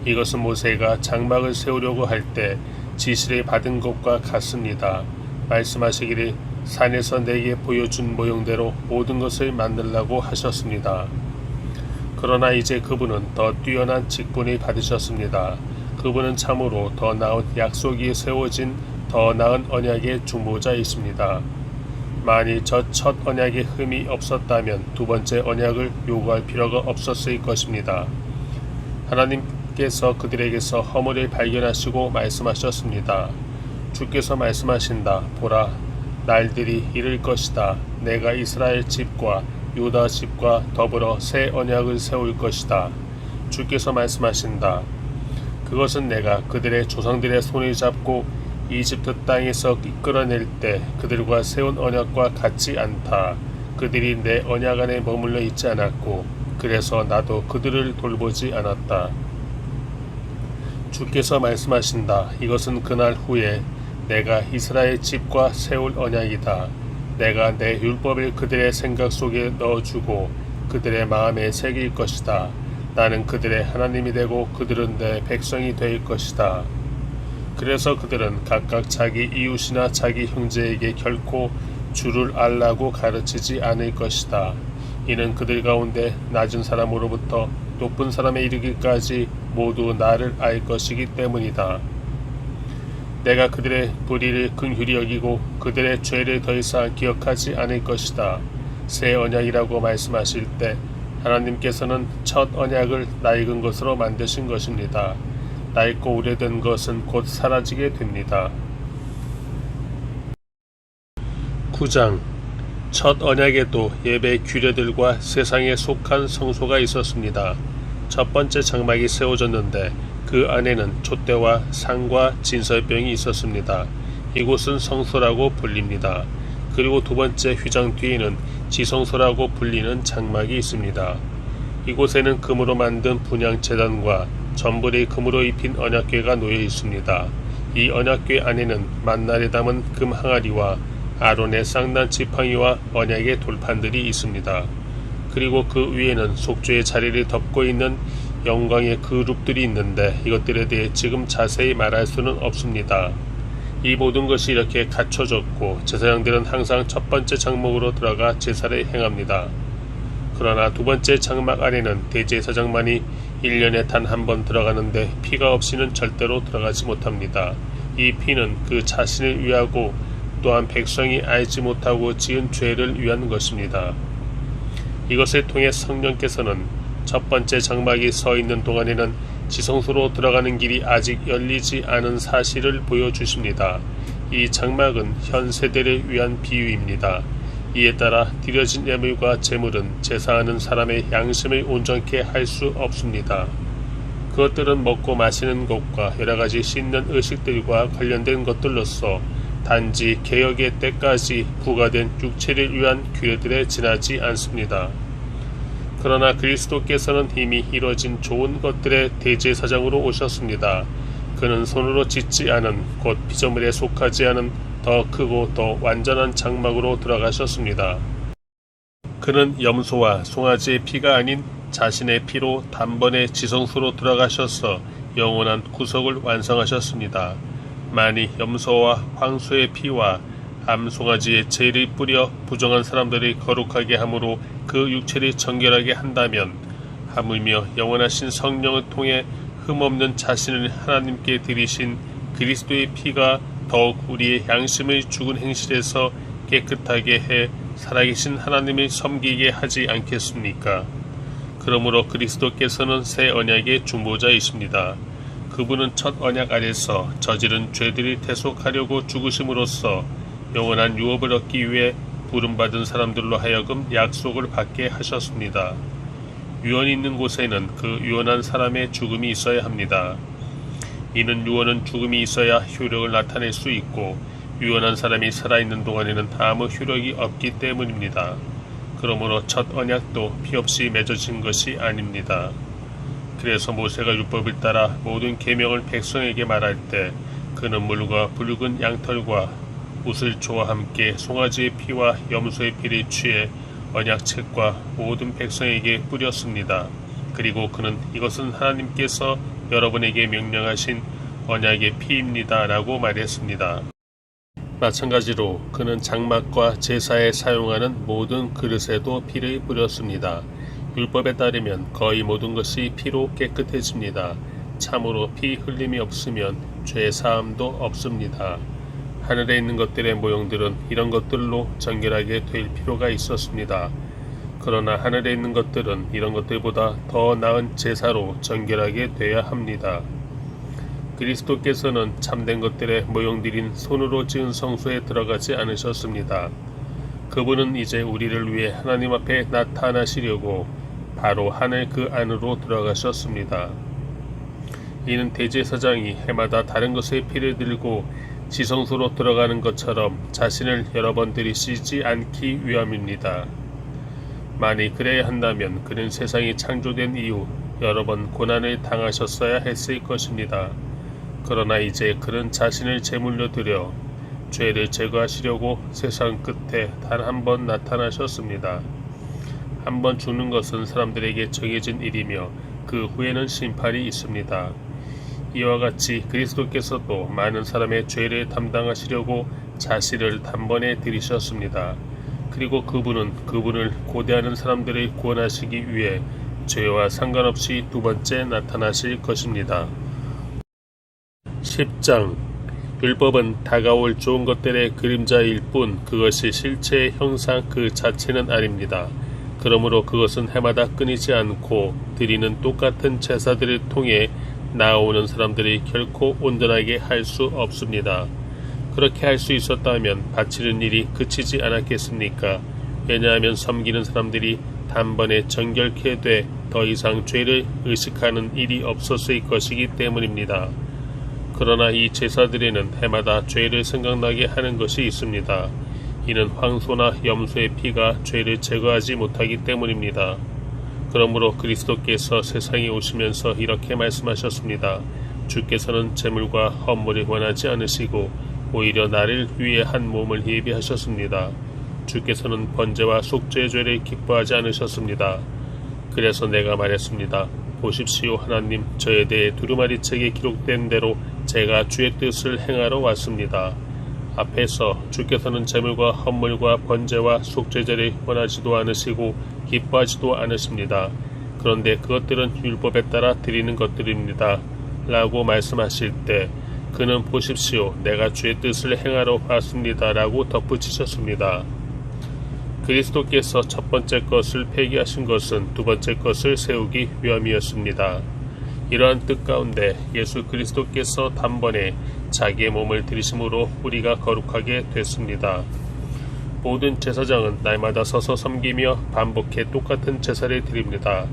이것은 모세가 장막을 세우려고 할 때 지시를 받은 것과 같습니다. 말씀하시기를 산에서 내게 보여준 모형대로 모든 것을 만들라고 하셨습니다. 그러나 이제 그분은 더 뛰어난 직분을 받으셨습니다. 그분은 참으로 더 나은 약속이 세워진 더 나은 언약의 중보자이십니다. 만일 저 첫 언약에 흠이 없었다면 두 번째 언약을 요구할 필요가 없었을 것입니다. 하나님께서 그들에게서 허물을 발견하시고 말씀하셨습니다. 주께서 말씀하신다. 보라, 날들이 이를 것이다. 내가 이스라엘 집과 유다 집과 더불어 새 언약을 세울 것이다. 주께서 말씀하신다. 그것은 내가 그들의 조상들의 손을 잡고 이집트 땅에서 이끌어낼 때 그들과 세운 언약과 같지 않다. 그들이 내 언약 안에 머물러 있지 않았고 그래서 나도 그들을 돌보지 않았다. 주께서 말씀하신다. 이것은 그날 후에 내가 이스라엘 집과 세울 언약이다. 내가 내 율법을 그들의 생각 속에 넣어주고 그들의 마음에 새길 것이다. 나는 그들의 하나님이 되고 그들은 내 백성이 될 것이다. 그래서 그들은 각각 자기 이웃이나 자기 형제에게 결코 주를 알라고 가르치지 않을 것이다. 이는 그들 가운데 낮은 사람으로부터 높은 사람에 이르기까지 모두 나를 알 것이기 때문이다. 내가 그들의 불의를 긍휼히 여기고 그들의 죄를 더 이상 기억하지 않을 것이다. 새 언약이라고 말씀하실 때 하나님께서는 첫 언약을 낡은 것으로 만드신 것입니다. 낡고 오래된 것은 곧 사라지게 됩니다. 9장 첫 언약에도 예배 규례들과 세상에 속한 성소가 있었습니다. 첫 번째 장막이 세워졌는데 그 안에는 촛대와 상과 진설병이 있었습니다. 이곳은 성소라고 불립니다. 그리고 두 번째 휘장 뒤에는 지성소라고 불리는 장막이 있습니다. 이곳에는 금으로 만든 분향제단과 전불이 금으로 입힌 언약궤가 놓여 있습니다. 이 언약궤 안에는 만나를 담은 금 항아리와 아론의 쌍난 지팡이와 언약의 돌판들이 있습니다. 그리고 그 위에는 속죄의 자리를 덮고 있는 영광의 그룹들이 있는데 이것들에 대해 지금 자세히 말할 수는 없습니다. 이 모든 것이 이렇게 갖춰졌고 제사장들은 항상 첫 번째 장막으로 들어가 제사를 행합니다. 그러나 두 번째 장막 안에는 대제사장만이 1년에 단 한 번 들어가는데 피가 없이는 절대로 들어가지 못합니다. 이 피는 그 자신을 위하고 또한 백성이 알지 못하고 지은 죄를 위한 것입니다. 이것을 통해 성령께서는 첫 번째 장막이 서 있는 동안에는 지성소로 들어가는 길이 아직 열리지 않은 사실을 보여주십니다. 이 장막은 현 세대를 위한 비유입니다. 이에 따라 드려진 예물과 제물은 제사하는 사람의 양심을 온전케 할 수 없습니다. 그것들은 먹고 마시는 것과 여러가지 씻는 의식들과 관련된 것들로서 단지 개혁의 때까지 부과된 육체를 위한 규례들에 지나지 않습니다. 그러나 그리스도께서는 이미 이뤄진 좋은 것들의 대제사장으로 오셨습니다. 그는 손으로 짓지 않은 곧 피조물에 속하지 않은 더 크고 더 완전한 장막으로 들어가셨습니다. 그는 염소와 송아지의 피가 아닌 자신의 피로 단번에 지성소로 들어가셔서 영원한 구속을 완성하셨습니다. 만일 염소와 황소의 피와 암송아지의 죄를 뿌려 부정한 사람들이 거룩하게 함으로 그 육체를 정결하게 한다면 하물며 영원하신 성령을 통해 흠없는 자신을 하나님께 드리신 그리스도의 피가 더욱 우리의 양심을 죽은 행실에서 깨끗하게 해 살아계신 하나님을 섬기게 하지 않겠습니까? 그러므로 그리스도께서는 새 언약의 중보자이십니다. 그분은 첫 언약 아래서 저지른 죄들을 대속하려고 죽으심으로써 영원한 유업을 얻기 위해 부름받은 사람들로 하여금 약속을 받게 하셨습니다. 유언이 있는 곳에는 그 유언한 사람의 죽음이 있어야 합니다. 이는 유언은 죽음이 있어야 효력을 나타낼 수 있고 유언한 사람이 살아있는 동안에는 아무 효력이 없기 때문입니다. 그러므로 첫 언약도 피 없이 맺어진 것이 아닙니다. 그래서 모세가 율법을 따라 모든 계명을 백성에게 말할 때 그는 물과 붉은 양털과 우슬초와 함께 송아지의 피와 염소의 피를 취해 언약책과 모든 백성에게 뿌렸습니다. 그리고 그는 이것은 하나님께서 여러분에게 명령하신 언약의 피입니다 라고 말했습니다. 마찬가지로 그는 장막과 제사에 사용하는 모든 그릇에도 피를 뿌렸습니다. 율법에 따르면 거의 모든 것이 피로 깨끗해집니다. 참으로 피 흘림이 없으면 죄 사함도 없습니다. 하늘에 있는 것들의 모형들은 이런 것들로 정결하게 될 필요가 있었습니다. 그러나 하늘에 있는 것들은 이런 것들보다 더 나은 제사로 정결하게 되어야 합니다. 그리스도께서는 참된 것들의 모형들인 손으로 지은 성소에 들어가지 않으셨습니다. 그분은 이제 우리를 위해 하나님 앞에 나타나시려고 바로 하늘 그 안으로 들어가셨습니다. 이는 대제사장이 해마다 다른 것의 피를 들고 지성소로 들어가는 것처럼 자신을 여러 번 들이시지 않기 위함입니다. 만일 그래야 한다면 그는 세상이 창조된 이후 여러 번 고난을 당하셨어야 했을 것입니다. 그러나 이제 그는 자신을 제물로 드려 죄를 제거하시려고 세상 끝에 단 한 번 나타나셨습니다. 한 번 죽는 것은 사람들에게 정해진 일이며 그 후에는 심판이 있습니다. 이와 같이 그리스도께서도 많은 사람의 죄를 담당하시려고 자신을 단번에 들이셨습니다. 그리고 그분은 그분을 고대하는 사람들을 구원하시기 위해 죄와 상관없이 두 번째 나타나실 것입니다. 10장 율법은 다가올 좋은 것들의 그림자일 뿐 그것이 실체의 형상 그 자체는 아닙니다. 그러므로 그것은 해마다 끊이지 않고 드리는 똑같은 제사들을 통해 나아오는 사람들이 결코 온전하게 할 수 없습니다. 그렇게 할 수 있었다면 바치는 일이 그치지 않았겠습니까? 왜냐하면 섬기는 사람들이 단번에 정결케 돼 더 이상 죄를 의식하는 일이 없었을 것이기 때문입니다. 그러나 이 제사들에는 해마다 죄를 생각나게 하는 것이 있습니다. 이는 황소나 염소의 피가 죄를 제거하지 못하기 때문입니다. 그러므로 그리스도께서 세상에 오시면서 이렇게 말씀하셨습니다. 주께서는 제물과 헌물을 원하지 않으시고 오히려 나를 위해 한 몸을 예비하셨습니다. 주께서는 번제와 속죄의 죄를 기뻐하지 않으셨습니다. 그래서 내가 말했습니다. 보십시오 하나님, 저에 대해 두루마리 책에 기록된 대로 제가 주의 뜻을 행하러 왔습니다. 앞에서 주께서는 제물과 헌물과 번제와 속죄제를 원하지도 않으시고 기뻐하지도 않으십니다. 그런데 그것들은 율법에 따라 드리는 것들입니다. 라고 말씀하실 때 그는 보십시오 내가 주의 뜻을 행하러 왔습니다. 라고 덧붙이셨습니다. 그리스도께서 첫 번째 것을 폐기하신 것은 두 번째 것을 세우기 위함이었습니다. 이러한 뜻 가운데 예수 그리스도께서 단번에 자기의 몸을 들이심으로 우리가 거룩하게 됐습니다. 모든 제사장은 날마다 서서 섬기며 반복해 똑같은 제사를 드립니다.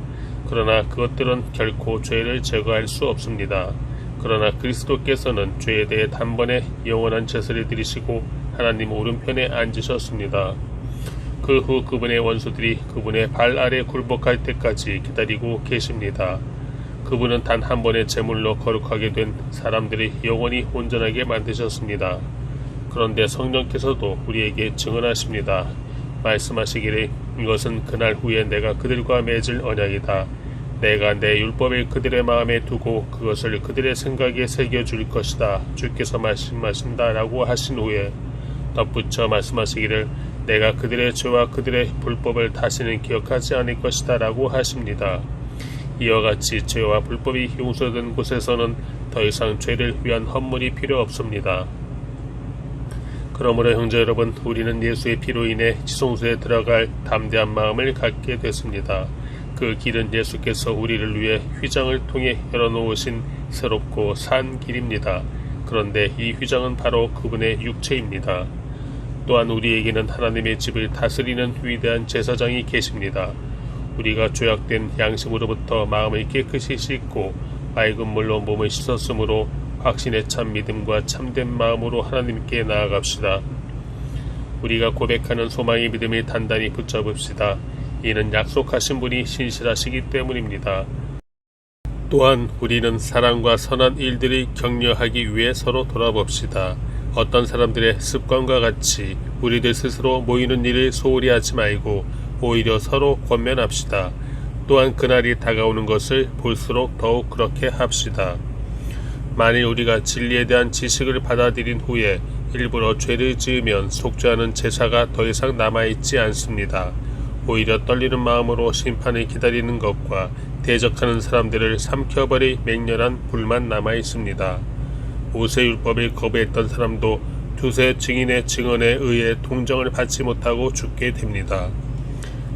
그러나 그것들은 결코 죄를 제거할 수 없습니다. 그러나 그리스도께서는 죄에 대해 단번에 영원한 제사를 드리시고 하나님 오른편에 앉으셨습니다. 그 후 그분의 원수들이 그분의 발 아래 굴복할 때까지 기다리고 계십니다. 그분은 단 한 번의 제물로 거룩하게 된 사람들이 영원히 온전하게 만드셨습니다. 그런데 성령께서도 우리에게 증언하십니다. 말씀하시기를 이것은 그날 후에 내가 그들과 맺을 언약이다. 내가 내 율법을 그들의 마음에 두고 그것을 그들의 생각에 새겨줄 것이다. 주께서 말씀하신다 라고 하신 후에 덧붙여 말씀하시기를 내가 그들의 죄와 그들의 불법을 다시는 기억하지 않을 것이다 라고 하십니다. 이와 같이 죄와 불법이 용서된 곳에서는 더 이상 죄를 위한 헌물이 필요 없습니다. 그러므로 형제 여러분, 우리는 예수의 피로 인해 지성소에 들어갈 담대한 마음을 갖게 됐습니다. 그 길은 예수께서 우리를 위해 휘장을 통해 열어놓으신 새롭고 산 길입니다. 그런데 이 휘장은 바로 그분의 육체입니다. 또한 우리에게는 하나님의 집을 다스리는 위대한 제사장이 계십니다. 우리가 죄악된 양심으로부터 마음을 깨끗이 씻고 맑은 물로 몸을 씻었으므로 확신에 찬 믿음과 참된 마음으로 하나님께 나아갑시다. 우리가 고백하는 소망의 믿음을 단단히 붙잡읍시다. 이는 약속하신 분이 신실하시기 때문입니다. 또한 우리는 사랑과 선한 일들을 격려하기 위해 서로 돌아봅시다. 어떤 사람들의 습관과 같이 우리들 스스로 모이는 일을 소홀히 하지 말고 오히려 서로 권면합시다. 또한 그날이 다가오는 것을 볼수록 더욱 그렇게 합시다. 만일 우리가 진리에 대한 지식을 받아들인 후에 일부러 죄를 지으면 속죄하는 제사가 더 이상 남아있지 않습니다. 오히려 떨리는 마음으로 심판을 기다리는 것과 대적하는 사람들을 삼켜버릴 맹렬한 불만 남아있습니다. 모세율법을 거부했던 사람도 두세 증인의 증언에 의해 동정을 받지 못하고 죽게 됩니다.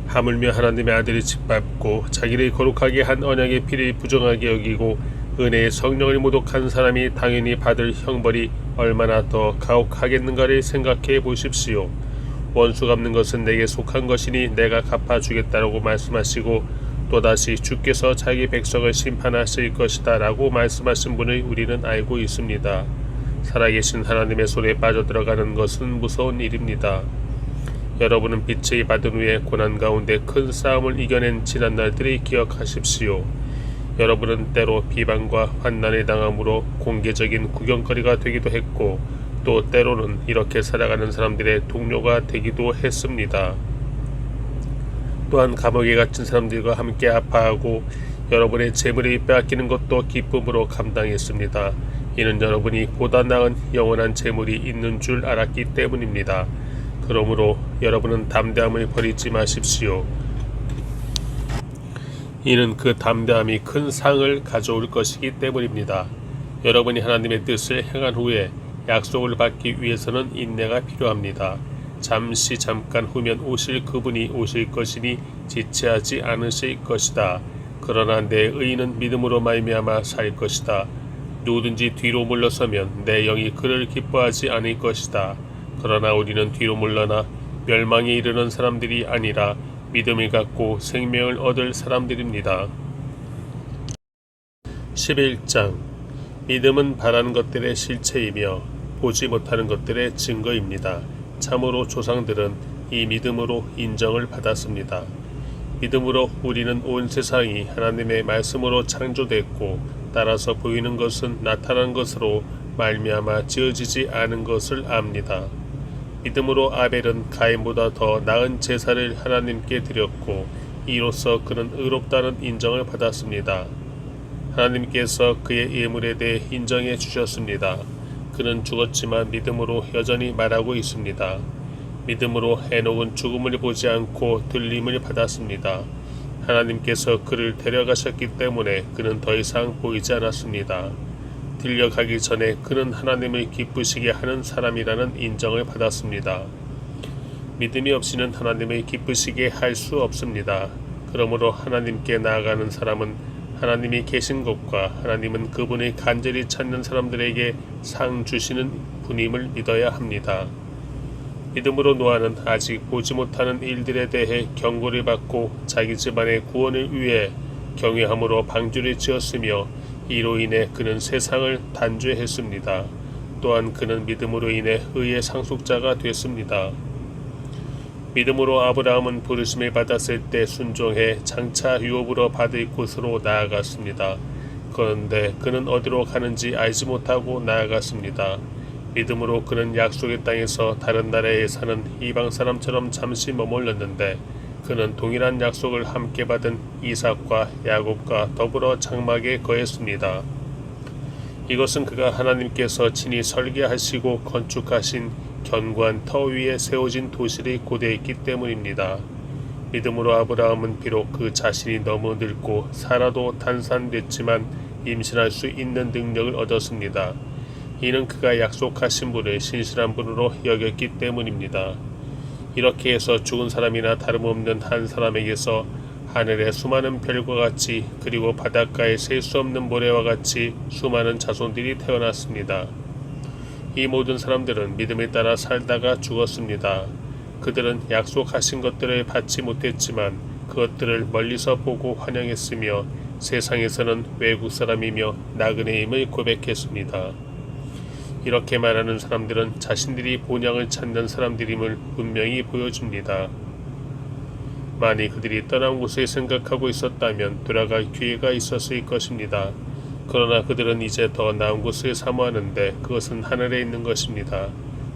하물며 하나님의 아들이 짓밟고 자기를 거룩하게 한 언약의 피를 부정하게 여기고 은혜의 성령을 모독한 사람이 당연히 받을 형벌이 얼마나 더 가혹하겠는가를 생각해 보십시오. 원수 갚는 것은 내게 속한 것이니 내가 갚아주겠다라고 말씀하시고 또다시 주께서 자기 백성을 심판하실 것이다 라고 말씀하신 분을 우리는 알고 있습니다. 살아계신 하나님의 손에 빠져들어가는 것은 무서운 일입니다. 여러분은 빛을 받은 후에 고난 가운데 큰 싸움을 이겨낸 지난 날들을 기억하십시오. 여러분은 때로 비방과 환난을 당함으로 공개적인 구경거리가 되기도 했고 또 때로는 이렇게 살아가는 사람들의 동료가 되기도 했습니다. 또한 감옥에 갇힌 사람들과 함께 아파하고 여러분의 재물을 빼앗기는 것도 기쁨으로 감당했습니다. 이는 여러분이 보다 나은 영원한 재물이 있는 줄 알았기 때문입니다. 그러므로 여러분은 담대함을 버리지 마십시오. 이는 그 담대함이 큰 상을 가져올 것이기 때문입니다. 여러분이 하나님의 뜻을 행한 후에 약속을 받기 위해서는 인내가 필요합니다. 잠깐 후면 오실 그분이 오실 것이니 지체하지 않으실 것이다. 그러나 내 의인은 믿음으로 말미암아 살 것이다. 누구든지 뒤로 물러서면 내 영이 그를 기뻐하지 않을 것이다. 그러나 우리는 뒤로 물러나 멸망에 이르는 사람들이 아니라 믿음을 갖고 생명을 얻을 사람들입니다. 11장 믿음은 바라는 것들의 실체이며 보지 못하는 것들의 증거입니다. 참으로 조상들은 이 믿음으로 인정을 받았습니다. 믿음으로 우리는 온 세상이 하나님의 말씀으로 창조됐고 따라서 보이는 것은 나타난 것으로 말미암아 지어지지 않은 것을 압니다. 믿음으로 아벨은 가인보다 더 나은 제사를 하나님께 드렸고 이로써 그는 의롭다는 인정을 받았습니다. 하나님께서 그의 예물에 대해 인정해 주셨습니다. 그는 죽었지만 믿음으로 여전히 말하고 있습니다. 믿음으로 에녹은 죽음을 보지 않고 들림을 받았습니다. 하나님께서 그를 데려가셨기 때문에 그는 더 이상 보이지 않았습니다. 들려가기 전에 그는 하나님을 기쁘시게 하는 사람이라는 인정을 받았습니다. 믿음이 없이는 하나님을 기쁘시게 할 수 없습니다. 그러므로 하나님께 나아가는 사람은 하나님이 계신 것과 하나님은 그분을 간절히 찾는 사람들에게 상 주시는 분임을 믿어야 합니다. 믿음으로 노아는 아직 보지 못하는 일들에 대해 경고를 받고 자기 집안의 구원을 위해 경외함으로 방주를 지었으며 이로 인해 그는 세상을 단죄했습니다. 또한 그는 믿음으로 인해 의의 상속자가 됐습니다. 믿음으로 아브라함은 부르심을 받았을 때 순종해 장차 유업으로 받을 곳으로 나아갔습니다. 그런데 그는 어디로 가는지 알지 못하고 나아갔습니다. 믿음으로 그는 약속의 땅에서 다른 나라에 사는 이방 사람처럼 잠시 머물렀는데 그는 동일한 약속을 함께 받은 이삭과 야곱과 더불어 장막에 거했습니다. 이것은 그가 하나님께서 친히 설계하시고 건축하신 견고한 터 위에 세워진 도시를 고대했기 때문입니다. 믿음으로 아브라함은 비록 그 자신이 너무 늙고 살아도 단산됐지만 임신할 수 있는 능력을 얻었습니다. 이는 그가 약속하신 분을 신실한 분으로 여겼기 때문입니다. 이렇게 해서 죽은 사람이나 다름없는 한 사람에게서 하늘의 수많은 별과 같이 그리고 바닷가에 셀 수 없는 모래와 같이 수많은 자손들이 태어났습니다. 이 모든 사람들은 믿음에 따라 살다가 죽었습니다. 그들은 약속하신 것들을 받지 못했지만 그것들을 멀리서 보고 환영했으며 세상에서는 외국 사람이며 나그네임을 고백했습니다. 이렇게 말하는 사람들은 자신들이 본향을 찾는 사람들임을 분명히 보여줍니다. 만일 그들이 떠난 곳을 생각하고 있었다면 돌아갈 기회가 있었을 것입니다. 그러나 그들은 이제 더 나은 곳을 사모하는데 그것은 하늘에 있는 것입니다.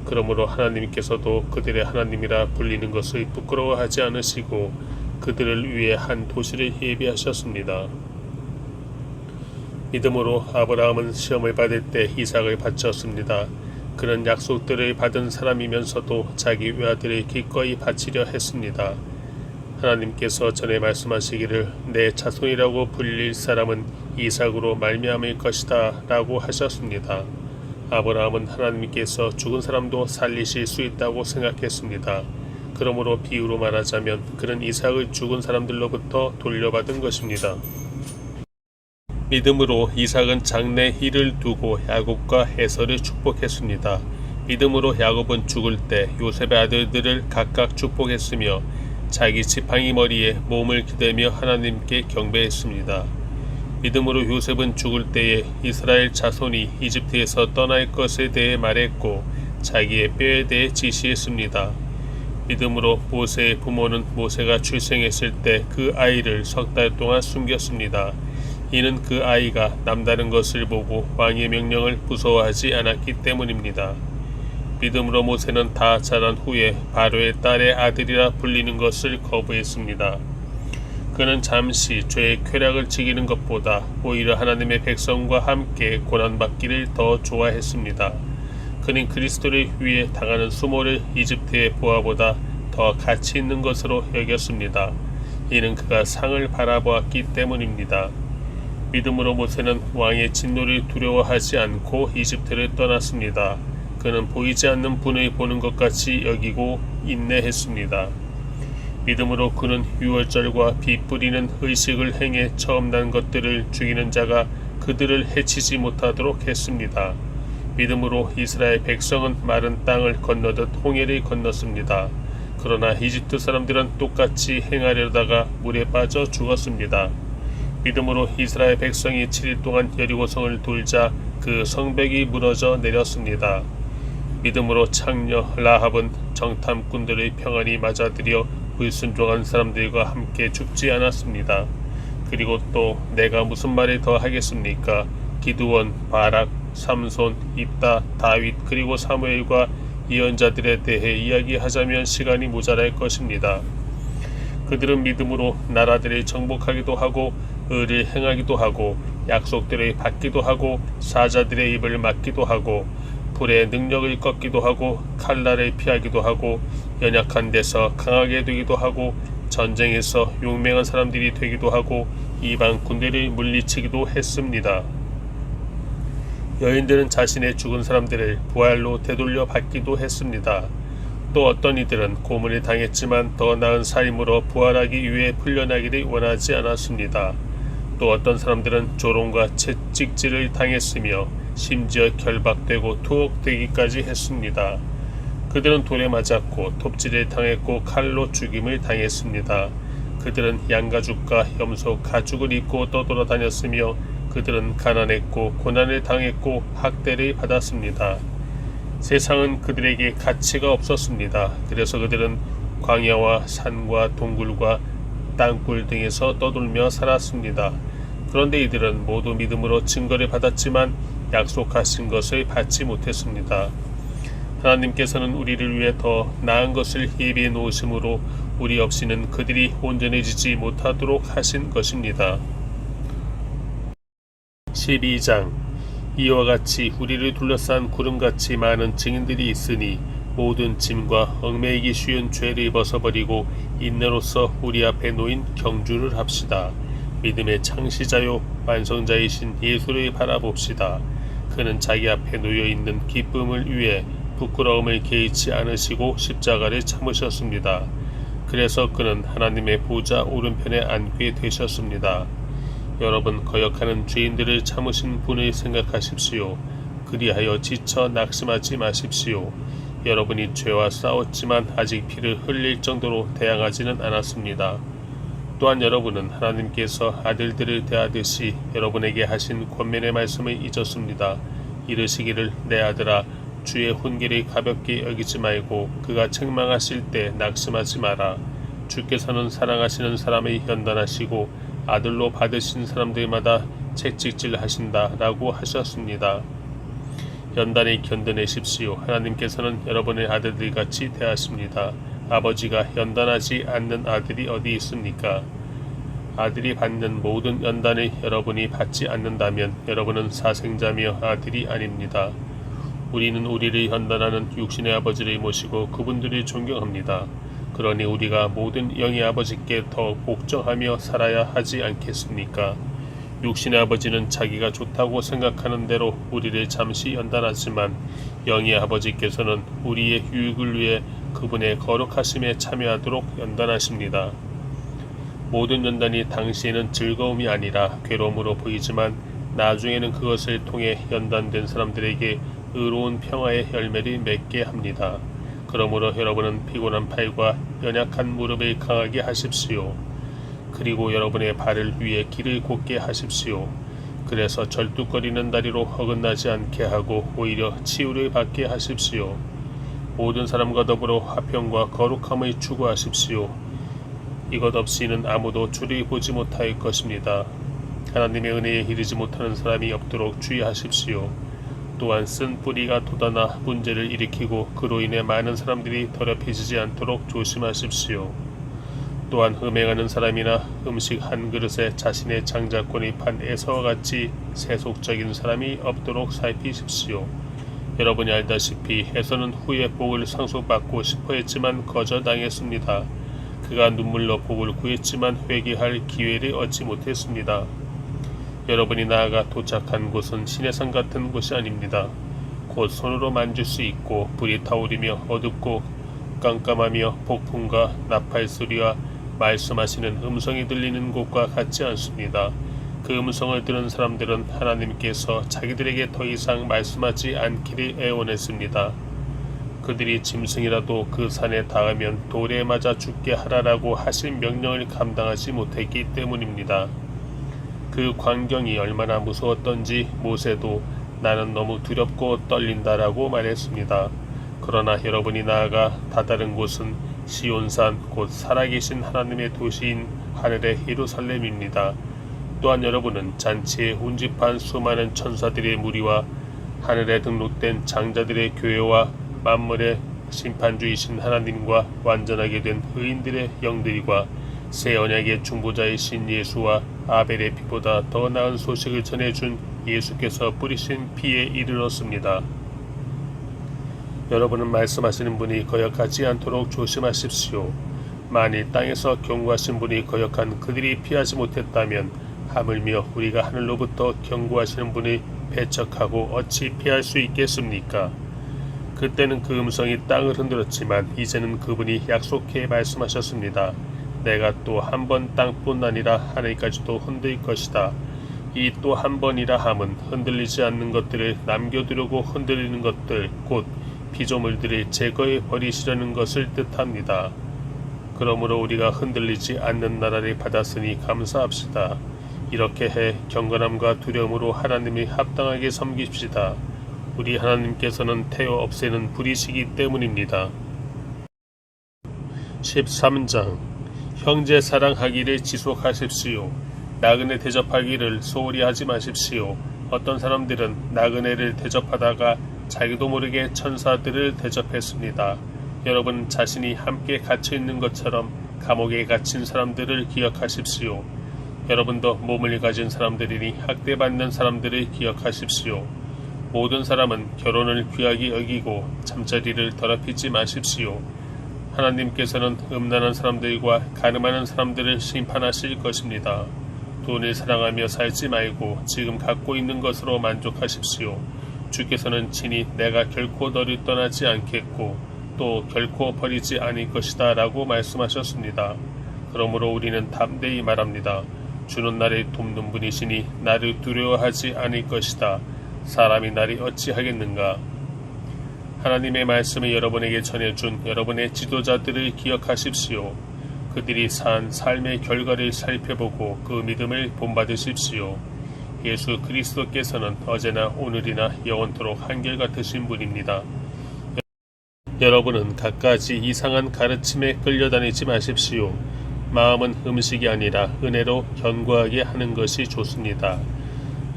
그러므로 하나님께서도 그들의 하나님이라 불리는 것을 부끄러워하지 않으시고 그들을 위해 한 도시를 예비하셨습니다. 믿음으로 아브라함은 시험을 받을 때 이삭을 바쳤습니다. 그는 약속들을 받은 사람이면서도 자기 외아들을 기꺼이 바치려 했습니다. 하나님께서 전에 말씀하시기를 내 자손이라고 불릴 사람은 이삭으로 말미암을 것이다 라고 하셨습니다. 아브라함은 하나님께서 죽은 사람도 살리실 수 있다고 생각했습니다. 그러므로 비유로 말하자면 그는 이삭을 죽은 사람들로부터 돌려받은 것입니다. 믿음으로 이삭은 장래 희를 두고 야곱과 에서를 축복했습니다. 믿음으로 야곱은 죽을 때 요셉의 아들들을 각각 축복했으며 자기 지팡이 머리에 몸을 기대며 하나님께 경배했습니다. 믿음으로 요셉은 죽을 때에 이스라엘 자손이 이집트에서 떠날 것에 대해 말했고 자기의 뼈에 대해 지시했습니다. 믿음으로 모세의 부모는 모세가 출생했을 때 그 아이를 3달 동안 숨겼습니다. 이는 그 아이가 남다른 것을 보고 왕의 명령을 무서워하지 않았기 때문입니다. 믿음으로 모세는 다 자란 후에 바로의 딸의 아들이라 불리는 것을 거부했습니다. 그는 잠시 죄의 쾌락을 즐기는 것보다 오히려 하나님의 백성과 함께 고난받기를 더 좋아했습니다. 그는 그리스도를 위해 당하는 수모를 이집트의 부하보다 더 가치 있는 것으로 여겼습니다. 이는 그가 상을 바라보았기 때문입니다. 믿음으로 모세는 왕의 진노를 두려워하지 않고 이집트를 떠났습니다. 그는 보이지 않는 분을 보는 것 같이 여기고 인내했습니다. 믿음으로 그는 유월절과 비 뿌리는 의식을 행해 처음 난 것들을 죽이는 자가 그들을 해치지 못하도록 했습니다. 믿음으로 이스라엘 백성은 마른 땅을 건너듯 홍해를 건넜습니다. 그러나 이집트 사람들은 똑같이 행하려다가 물에 빠져 죽었습니다. 믿음으로 이스라엘 백성이 7일 동안 여리고성을 돌자 그 성벽이 무너져 내렸습니다. 믿음으로 창녀 라합은 정탐꾼들의 평안히 맞아들여 불순종한 사람들과 함께 죽지 않았습니다. 그리고 또 내가 무슨 말을 더 하겠습니까? 기드온, 바락, 삼손, 입다, 다윗 그리고 사무엘과 예언자들에 대해 이야기하자면 시간이 모자랄 것입니다. 그들은 믿음으로 나라들을 정복하기도 하고 의를 행하기도 하고 약속들을 받기도 하고 사자들의 입을 막기도 하고 불의 능력을 꺾기도 하고 칼날을 피하기도 하고 연약한 데서 강하게 되기도 하고 전쟁에서 용맹한 사람들이 되기도 하고 이방 군대를 물리치기도 했습니다. 여인들은 자신의 죽은 사람들을 부활로 되돌려 받기도 했습니다. 또 어떤 이들은 고문을 당했지만 더 나은 삶으로 부활하기 위해 풀려나기를 원하지 않았습니다. 또 어떤 사람들은 조롱과 채찍질을 당했으며 심지어 결박되고 투옥되기까지 했습니다. 그들은 돌에 맞았고 톱질을 당했고 칼로 죽임을 당했습니다. 그들은 양가죽과 염소 가죽을 입고 떠돌아다녔으며 그들은 가난했고 고난을 당했고 학대를 받았습니다. 세상은 그들에게 가치가 없었습니다. 그래서 그들은 광야와 산과 동굴과 땅굴 등에서 떠돌며 살았습니다. 그런데 이들은 모두 믿음으로 증거를 받았지만 약속하신 것을 받지 못했습니다. 하나님께서는 우리를 위해 더 나은 것을 예비해 놓으심으로 우리 없이는 그들이 온전해지지 못하도록 하신 것입니다. 12장 이와 같이 우리를 둘러싼 구름같이 많은 증인들이 있으니 모든 짐과 얽매이기 쉬운 죄를 벗어버리고 인내로서 우리 앞에 놓인 경주를 합시다. 믿음의 창시자요 완성자이신 예수를 바라봅시다. 그는 자기 앞에 놓여있는 기쁨을 위해 부끄러움을 개의치 않으시고 십자가를 참으셨습니다. 그래서 그는 하나님의 보좌 오른편에 앉게 되셨습니다. 여러분 거역하는 죄인들을 참으신 분을 생각하십시오. 그리하여 지쳐 낙심하지 마십시오. 여러분이 죄와 싸웠지만 아직 피를 흘릴 정도로 대항하지는 않았습니다. 또한 여러분은 하나님께서 아들들을 대하듯이 여러분에게 하신 권면의 말씀을 잊었습니다. 이르시기를 내 아들아 주의 훈계를 가볍게 여기지 말고 그가 책망하실 때 낙심하지 마라. 주께서는 사랑하시는 사람을 연단하시고 아들로 받으신 사람들마다 채찍질 하신다 라고 하셨습니다. 연단을 견뎌내십시오. 하나님께서는 여러분의 아들들같이 대하십니다. 아버지가 연단하지 않는 아들이 어디 있습니까? 아들이 받는 모든 연단을 여러분이 받지 않는다면 여러분은 사생자며 아들이 아닙니다. 우리는 우리를 연단하는 육신의 아버지를 모시고 그분들을 존경합니다. 그러니 우리가 모든 영의 아버지께 더 복종하며 살아야 하지 않겠습니까? 육신의 아버지는 자기가 좋다고 생각하는 대로 우리를 잠시 연단하지만 영의 아버지께서는 우리의 유익을 위해 그분의 거룩하심에 참여하도록 연단하십니다. 모든 연단이 당시에는 즐거움이 아니라 괴로움으로 보이지만 나중에는 그것을 통해 연단된 사람들에게 의로운 평화의 열매를 맺게 합니다. 그러므로 여러분은 피곤한 팔과 연약한 무릎을 강하게 하십시오. 그리고 여러분의 발을 위해 길을 곧게 하십시오. 그래서 절뚝거리는 다리로 어긋나지 않게 하고 오히려 치유를 받게 하십시오. 모든 사람과 더불어 화평과 거룩함을 추구하십시오. 이것 없이는 아무도 주를 보지 못할 것입니다. 하나님의 은혜에 이르지 못하는 사람이 없도록 주의하십시오. 또한 쓴 뿌리가 돋아나 문제를 일으키고 그로 인해 많은 사람들이 더럽혀지지 않도록 조심하십시오. 또한 음행하는 사람이나 음식 한 그릇에 자신의 장자권을 판 에서와 같이 세속적인 사람이 없도록 살피십시오. 여러분이 알다시피 에서는 후에 복을 상속받고 싶어 했지만 거절당했습니다. 그가 눈물로 복을 구했지만 회개할 기회를 얻지 못했습니다. 여러분이 나아가 도착한 곳은 신의 산 같은 곳이 아닙니다. 곧 손으로 만질 수 있고 불이 타오르며 어둡고 깜깜하며 폭풍과 나팔 소리와 말씀하시는 음성이 들리는 곳과 같지 않습니다. 그 음성을 들은 사람들은 하나님께서 자기들에게 더 이상 말씀하지 않기를 애원했습니다. 그들이 짐승이라도 그 산에 닿으면 돌에 맞아 죽게 하라라고 하신 명령을 감당하지 못했기 때문입니다. 그 광경이 얼마나 무서웠던지 모세도 나는 너무 두렵고 떨린다라고 말했습니다. 그러나 여러분이 나아가 다다른 곳은 시온산 곧 살아계신 하나님의 도시인 하늘의 예루살렘입니다. 또한 여러분은 잔치에 운집한 수많은 천사들의 무리와 하늘에 등록된 장자들의 교회와 만물의 심판주이신 하나님과 완전하게 된 의인들의 영들과 새 언약의 중보자이신 예수와 아벨의 피보다 더 나은 소식을 전해준 예수께서 뿌리신 피에 이르렀습니다. 여러분은 말씀하시는 분이 거역하지 않도록 조심하십시오. 만일 땅에서 경고하신 분이 거역한 그들이 피하지 못했다면 하물며 우리가 하늘로부터 경고하시는 분을 배척하고 어찌 피할 수 있겠습니까? 그때는 그 음성이 땅을 흔들었지만 이제는 그분이 약속해 말씀하셨습니다. 내가 또 한 번 땅뿐 아니라 하늘까지도 흔들 것이다. 이 또 한 번이라 함은 흔들리지 않는 것들을 남겨두려고 흔들리는 것들 곧 피조물들을 제거해 버리시려는 것을 뜻합니다. 그러므로 우리가 흔들리지 않는 나라를 받았으니 감사합시다. 이렇게 해 경건함과 두려움으로 하나님을 합당하게 섬깁시다. 우리 하나님께서는 태워 없애는 불이시기 때문입니다. 13장 형제 사랑하기를 지속하십시오. 나그네 대접하기를 소홀히 하지 마십시오. 어떤 사람들은 나그네를 대접하다가 자기도 모르게 천사들을 대접했습니다. 여러분 자신이 함께 갇혀 있는 것처럼 감옥에 갇힌 사람들을 기억하십시오. 여러분도 몸을 가진 사람들이니 학대받는 사람들을 기억하십시오. 모든 사람은 결혼을 귀하게 여기고 잠자리를 더럽히지 마십시오. 하나님께서는 음란한 사람들과 가늠하는 사람들을 심판하실 것입니다. 돈을 사랑하며 살지 말고 지금 갖고 있는 것으로 만족하십시오. 주께서는 친히 내가 결코 너를 떠나지 않겠고 또 결코 버리지 않을 것이다 라고 말씀하셨습니다. 그러므로 우리는 담대히 말합니다. 주는 나를 돕는 분이시니 나를 두려워하지 않을 것이다. 사람이 나를 어찌하겠는가. 하나님의 말씀을 여러분에게 전해준 여러분의 지도자들을 기억하십시오. 그들이 산 삶의 결과를 살펴보고 그 믿음을 본받으십시오. 예수 그리스도께서는 어제나 오늘이나 영원토록 한결같으신 분입니다. 여러분은 갖가지 이상한 가르침에 끌려다니지 마십시오. 마음은 음식이 아니라 은혜로 견고하게 하는 것이 좋습니다.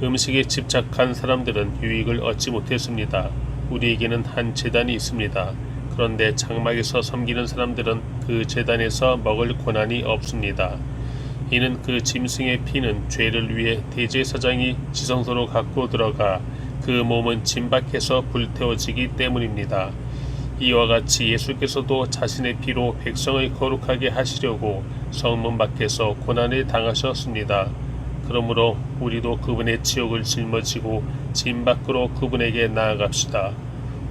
음식에 집착한 사람들은 유익을 얻지 못했습니다. 우리에게는 한 제단이 있습니다. 그런데 장막에서 섬기는 사람들은 그 제단에서 먹을 권한이 없습니다. 이는 그 짐승의 피는 죄를 위해 대제사장이 지성소로 갖고 들어가 그 몸은 진 밖에서 불태워지기 때문입니다. 이와 같이 예수께서도 자신의 피로 백성을 거룩하게 하시려고 성문 밖에서 고난을 당하셨습니다. 그러므로 우리도 그분의 지옥을 짊어지고 진 밖으로 그분에게 나아갑시다.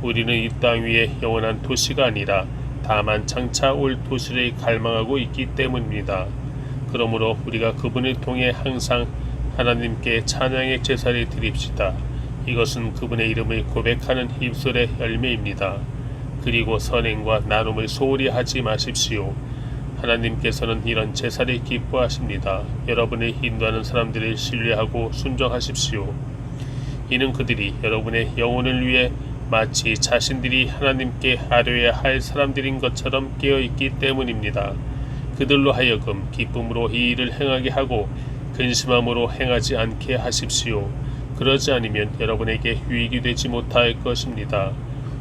우리는 이 땅 위에 영원한 도시가 아니라 다만 장차 올 도시를 갈망하고 있기 때문입니다. 그러므로 우리가 그분을 통해 항상 하나님께 찬양의 제사를 드립시다. 이것은 그분의 이름을 고백하는 입술의 열매입니다. 그리고 선행과 나눔을 소홀히 하지 마십시오. 하나님께서는 이런 제사를 기뻐하십니다. 여러분을 인도하는 사람들을 신뢰하고 순종하십시오. 이는 그들이 여러분의 영혼을 위해 마치 자신들이 하나님께 아뢰어야 할 사람들인 것처럼 깨어있기 때문입니다. 그들로 하여금 기쁨으로 이 일을 행하게 하고 근심함으로 행하지 않게 하십시오. 그러지 않으면 여러분에게 유익이 되지 못할 것입니다.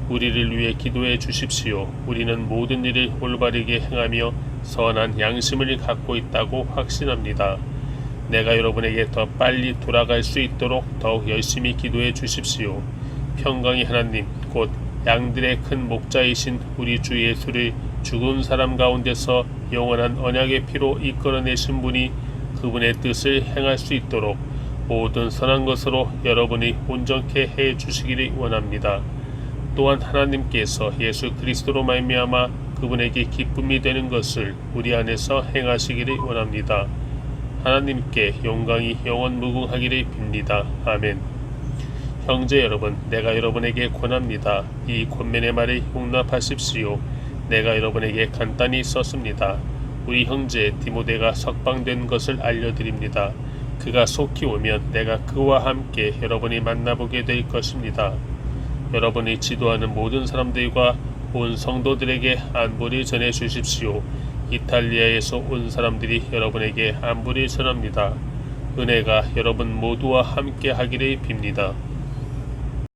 우리를 위해 기도해 주십시오. 우리는 모든 일을 올바르게 행하며 선한 양심을 갖고 있다고 확신합니다. 내가 여러분에게 더 빨리 돌아갈 수 있도록 더욱 열심히 기도해 주십시오. 평강의 하나님 곧 양들의 큰 목자이신 우리 주 예수를 죽은 사람 가운데서 영원한 언약의 피로 이끌어내신 분이 그분의 뜻을 행할 수 있도록 모든 선한 것으로 여러분이 온전케 해 주시기를 원합니다. 또한 하나님께서 예수 그리스도로 말미암아 그분에게 기쁨이 되는 것을 우리 안에서 행하시기를 원합니다. 하나님께 영광이 영원 무궁하기를 빕니다. 아멘. 형제 여러분, 내가 여러분에게 권합니다. 이 권면의 말을 용납하십시오. 내가 여러분에게 간단히 썼습니다. 우리 형제 디모데가 석방된 것을 알려드립니다. 그가 속히 오면 내가 그와 함께 여러분이 만나보게 될 것입니다. 여러분이 지도하는 모든 사람들과 온 성도들에게 안부를 전해 주십시오. 이탈리아에서 온 사람들이 여러분에게 안부를 전합니다. 은혜가 여러분 모두와 함께 하기를 빕니다.